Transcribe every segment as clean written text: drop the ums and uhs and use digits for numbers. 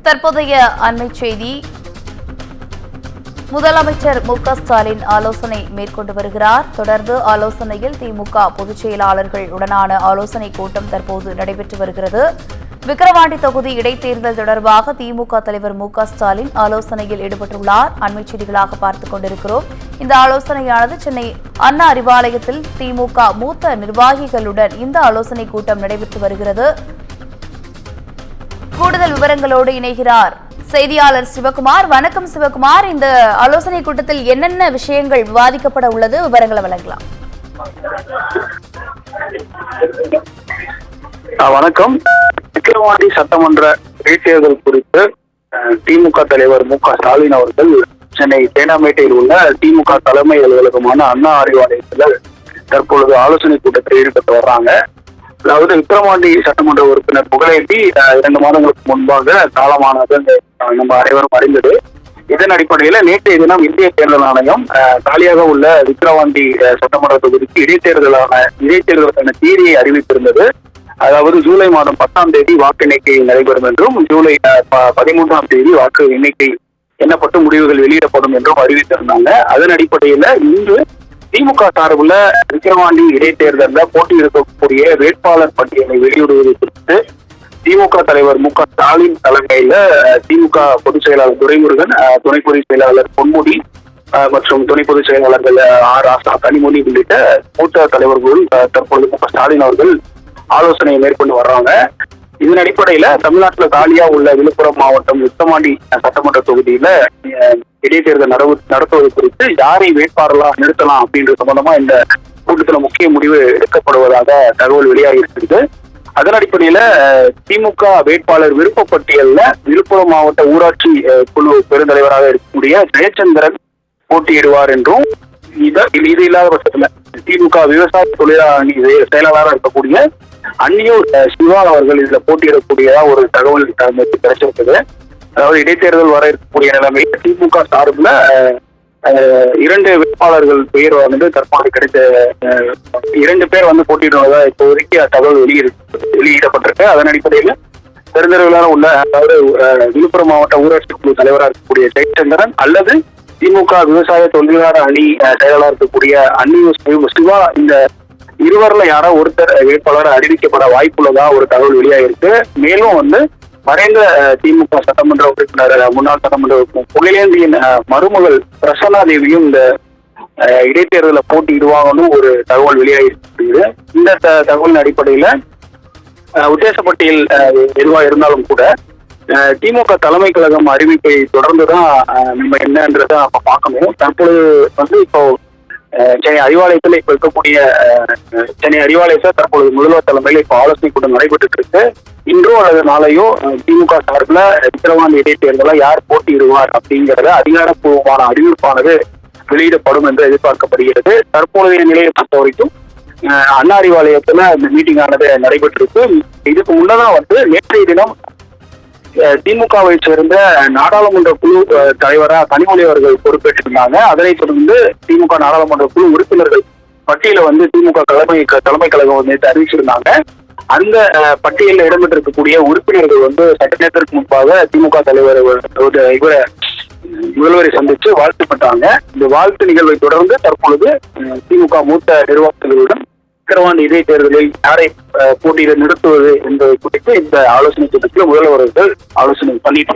தற்போதைய அண்மை செய்தி. முதலமைச்சர் மு.க. ஸ்டாலின் ஆலோசனை மேற்கொண்டு வருகிறார். தொடர்ந்து ஆலோசனையில் திமுக பொதுச் செயலாளர்கள் உடனான ஆலோசனை கூட்டம் தற்போது நடைபெற்று வருகிறது. விக்கிரவாண்டி தொகுதி இடைத்தேர்தல் தொடர்பாக திமுக தலைவர் மு.க. ஸ்டாலின் ஆலோசனையில் ஈடுபட்டுள்ளார். அண்மை செய்திகளாக பார்த்துக் கொண்டிருக்கிறோம். இந்த ஆலோசனையானது சென்னை அண்ணா அறிவாலயத்தில் திமுக மூத்த நிர்வாகிகளுடன் இந்த ஆலோசனை கூட்டம் நடைபெற்று வருகிறது. கூடுதல் விவரங்களோடு இணைகிறார் செய்தியாளர் சிவகுமார். வணக்கம் சிவகுமார், இந்த ஆலோசனை கூட்டத்தில் என்னென்ன விஷயங்கள் விவாதிக்கப்பட உள்ளது, விவரங்களை வழங்கலாம். வணக்கம். விக்கிரவாண்டி சட்டமன்ற இடைத்தேர்தல் குறித்து திமுக தலைவர் மு.க. ஸ்டாலின் அவர்கள் சென்னை தேனாம்பேட்டையில் உள்ள திமுக தலைமை அலுவலகமான அண்ணா அறிவாலயத்தில் தற்பொழுது ஆலோசனை கூட்டத்தில் ஈடுபட்டு வர்றாங்க. அதாவது விக்கிரவாண்டி சட்டமன்ற உறுப்பினர் புகழேந்தி 2 மாதங்களுக்கு முன்பாக காலமானது நம்ம அனைவரும் அறிந்தது. இதன் அடிப்படையில் நேற்றைய தினம் இந்திய தேர்தல் ஆணையம் காலியாக உள்ள விக்கிரவாண்டி சட்டமன்ற தொகுதிக்கு இடைத்தேர்தலுக்கான தேதியை அறிவித்திருந்தது. அதாவது ஜூலை மாதம் 10ஆம் தேதி வாக்கு எண்ணிக்கை நடைபெறும் என்றும் ஜூலை 13ஆம் தேதி வாக்கு எண்ணிக்கை எண்ணப்பட்டு முடிவுகள் வெளியிடப்படும் என்றும் அறிவித்திருந்தாங்க. அதன் அடிப்படையில் இன்று திமுக சார்பில் விக்கிரவாண்டி இடைத்தேர்தலில் போட்டியிடக்கூடிய வேட்பாளர் பட்டியலை வெளியிடுவது குறித்து திமுக தலைவர் மு.க. ஸ்டாலின் தலைமையில திமுக பொதுச் செயலாளர் துரைமுருகன், துணை பொதுச் செயலாளர் பொன்முடி மற்றும் துணை பொதுச் செயலாளர்கள் ராசா, கனிமொழி உள்ளிட்ட மூத்த தலைவர்களும் தற்பொழுது மு.க. ஸ்டாலின் அவர்கள் ஆலோசனையை மேற்கொண்டு வர்றாங்க. இதன் அடிப்படையில தமிழ்நாட்டில் காலியா உள்ள விழுப்புரம் மாவட்டம் விக்கிரவாண்டி சட்டமன்ற தொகுதியில இடைத்தேர்தல் நடத்துவது குறித்து யாரை வேட்பாளர்களா நிறுத்தலாம் அப்படின்றது சம்பந்தமா இந்த கூட்டத்தில் முக்கிய முடிவு எடுக்கப்படுவதாக தகவல் வெளியாகி இருக்கிறது. அதன் அடிப்படையில திமுக வேட்பாளர் விருப்ப பட்டியல்ல விழுப்புரம் மாவட்ட ஊராட்சி குழு பெருந்தலைவராக இருக்கக்கூடிய ஜெயச்சந்திரன் போட்டியிடுவார் என்றும், இது இல்லாத பட்சத்துல திமுக விவசாய தொழிலாளி செயலாளராக இருக்கக்கூடிய அன்னியூர் சிவா அவர்கள் இதுல போட்டியிடக்கூடியதா ஒரு தகவல் கிடைச்சிருக்குது. அதாவது இடைத்தேர்தல் வர இருக்கக்கூடிய நிலைமையில் திமுக சார்பில் 2 வேட்பாளர்கள் பெயர் வந்து தற்போது கிடைத்த 2 பேர் வந்து போட்டியிடுவதா இப்போதைக்கு தகவல் வெளியிடப்பட்டிருக்கு. அதன் அடிப்படையில் பெருந்தலைவராக உள்ள, அதாவது விழுப்புரம் மாவட்ட ஊராட்சி குழு தலைவராக இருக்கக்கூடிய ஜெயச்சந்திரன் அல்லது திமுக விவசாய தொழிலாளர் அணி செயலாளராக இருக்கக்கூடிய அன்னியூர் சிவா, இந்த இருவர்ல யாரோ ஒருத்தர் வேட்பாளர் அறிவிக்கப்பட வாய்ப்புள்ளதா ஒரு தகவல் வெளியாகிருக்கு. மேலும் வந்து மறைந்த திமுக சட்டமன்ற உறுப்பினர், முன்னாள் சட்டமன்ற உறுப்பினர் புகழேந்தியின் மருமகள் பிரசன்னா தேவியும் இந்த இடைத்தேர்தலில் போட்டியிடுவாங்கன்னு ஒரு தகவல் வெளியாகிருக்கு. இந்த தகவலின் அடிப்படையில உத்தேசப்பட்டியல் எதுவா இருந்தாலும் கூட திமுக தலைமை கழகம் அறிவிப்பை தொடர்ந்துதான் நம்ம என்னன்றதை நம்ம பார்க்கணும். தற்பொழுது வந்து இப்போ சென்னை அறிவாலயத்தில் இப்ப இருக்கக்கூடிய சென்னை அறிவாலயத்தில் தற்பொழுது முதல்வர் தலைமையில் இப்ப ஆலோசனை கூட்டம் நடைபெற்று இருக்கு. இன்றோ அல்லது நாளையோ திமுக சார்பில் விக்கிரவாண்டி இடைத்தேர்தல யார் போட்டியிடுவார் அப்படிங்கறத அதிகாரப்பூர்வமான அறிவிப்பானது வெளியிடப்படும் என்று எதிர்பார்க்கப்படுகிறது. தற்போதைய நிலையை பொறுத்த வரைக்கும் அண்ணா அறிவாலயத்துல இந்த மீட்டிங் ஆனது நடைபெற்றிருக்கு. இதுக்கு முன்னதான் வந்து நேற்றைய தினம் திமுகவை சேர்ந்த நாடாளுமன்ற குழு தலைவராக கனிமொழி அவர்கள் பொறுப்பேற்றிருந்தாங்க. அதனைத் தொடர்ந்து திமுக நாடாளுமன்ற குழு உறுப்பினர்கள் பட்டியலை வந்து திமுக தலைமை கழகம் வந்து அறிவிச்சிருந்தாங்க. அந்த பட்டியலில் இடம்பெற்றிருக்கக்கூடிய உறுப்பினர்கள் வந்து சட்ட நேரத்திற்கு முன்பாக திமுக தலைவர் முதல்வரை சந்தித்து வாழ்த்து பெற்றாங்க. இந்த வாழ்த்து நிகழ்வை தொடர்ந்து தற்பொழுது திமுக மூத்த நிர்வாகிகளுடன் விக்கிரவாண்டி இடைத்தேர்தலில் யாரை போட்டியிட நிறுத்துவது என்பது குறித்து இந்த ஆலோசனை கூட்டத்தில் முதல்வர்கள் ஆலோசனை பண்ணிட்டு.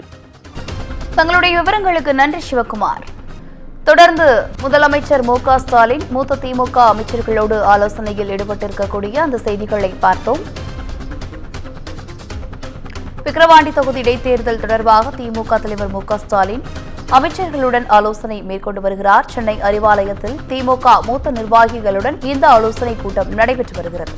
தங்களுடைய விவரங்களுக்கு நன்றி சிவகுமார். தொடர்ந்து முதலமைச்சர் மு.க. ஸ்டாலின் மூத்த திமுக அமைச்சர்களோடு ஆலோசனையில் ஈடுபட்டிருக்கக்கூடிய அந்த செய்திகளை பார்த்தோம். விக்கிரவாண்டி தொகுதி இடைத்தேர்தல் தொடர்பாக திமுக தலைவர் மு.க. ஸ்டாலின் அமைச்சர்களுடன் ஆலோசனை மேற்கொண்டு வருகிறார். சென்னை அறிவாலயத்தில் திமுக மூத்த நிர்வாகிகளுடன் இந்த ஆலோசனை கூட்டம் நடைபெற்று வருகிறது.